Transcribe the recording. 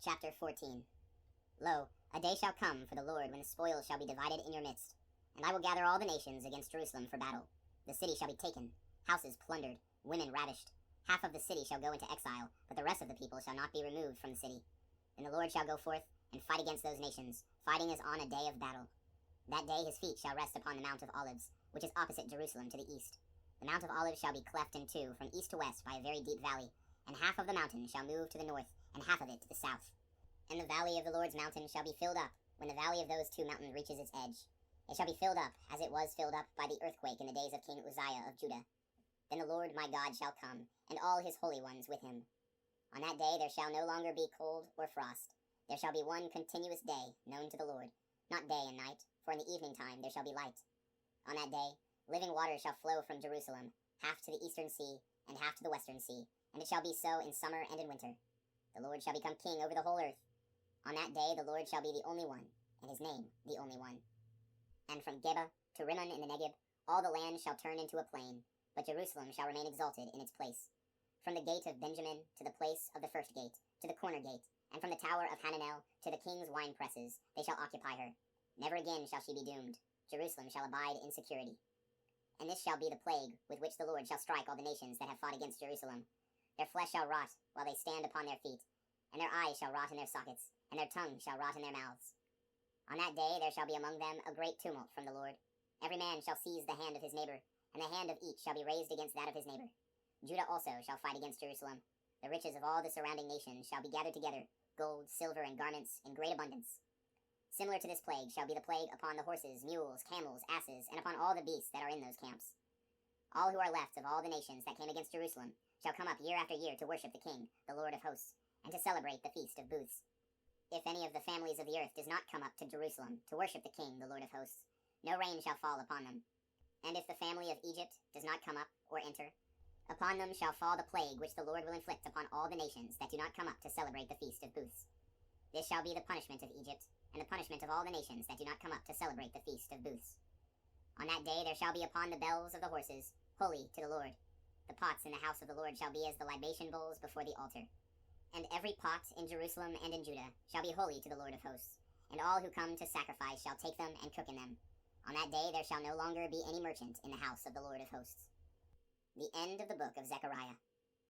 Chapter 14. Lo, a day shall come for the Lord when the spoil shall be divided in your midst. And I will gather all the nations against Jerusalem for battle. The city shall be taken, houses plundered, women ravished. Half of the city shall go into exile, but the rest of the people shall not be removed from the city. Then the Lord shall go forth and fight against those nations, fighting as on a day of battle. That day his feet shall rest upon the Mount of Olives, which is opposite Jerusalem to the east. The Mount of Olives shall be cleft in two from east to west by a very deep valley, and half of the mountain shall move to the north, and half of it to the south. And the valley of the Lord's mountain shall be filled up, when the valley of those two mountains reaches its edge. It shall be filled up, as it was filled up by the earthquake in the days of King Uzziah of Judah. Then the Lord my God shall come, and all his holy ones with him. On that day there shall no longer be cold or frost. There shall be one continuous day known to the Lord, not day and night, for in the evening time there shall be light. On that day living water shall flow from Jerusalem, half to the eastern sea, and half to the western sea, and it shall be so in summer and in winter. The Lord shall become king over the whole earth. On that day the Lord shall be the only one, and his name the only one. And from Geba to Rimmon in the Negeb, all the land shall turn into a plain, but Jerusalem shall remain exalted in its place. From the gate of Benjamin to the place of the first gate, to the corner gate, and from the tower of Hananel to the king's wine presses, they shall occupy her. Never again shall she be doomed. Jerusalem shall abide in security. And this shall be the plague with which the Lord shall strike all the nations that have fought against Jerusalem. Their flesh shall rot while they stand upon their feet, and their eyes shall rot in their sockets, and their tongue shall rot in their mouths. On that day there shall be among them a great tumult from the Lord. Every man shall seize the hand of his neighbor, and the hand of each shall be raised against that of his neighbor. Judah also shall fight against Jerusalem. The riches of all the surrounding nations shall be gathered together, gold, silver, and garments in great abundance. Similar to this plague shall be the plague upon the horses, mules, camels, asses, and upon all the beasts that are in those camps. All who are left of all the nations that came against Jerusalem shall come up year after year to worship the King, the Lord of hosts, and to celebrate the Feast of Booths. If any of the families of the earth does not come up to Jerusalem to worship the King, the Lord of hosts, no rain shall fall upon them. And if the family of Egypt does not come up or enter, upon them shall fall the plague which the Lord will inflict upon all the nations that do not come up to celebrate the Feast of Booths. This shall be the punishment of Egypt, and the punishment of all the nations that do not come up to celebrate the Feast of Booths. On that day there shall be upon the bells of the horses, holy to the Lord. The pots in the house of the Lord shall be as the libation bowls before the altar. And every pot in Jerusalem and in Judah shall be holy to the Lord of hosts, and all who come to sacrifice shall take them and cook in them. On that day there shall no longer be any merchant in the house of the Lord of hosts. The end of the Book of Zechariah.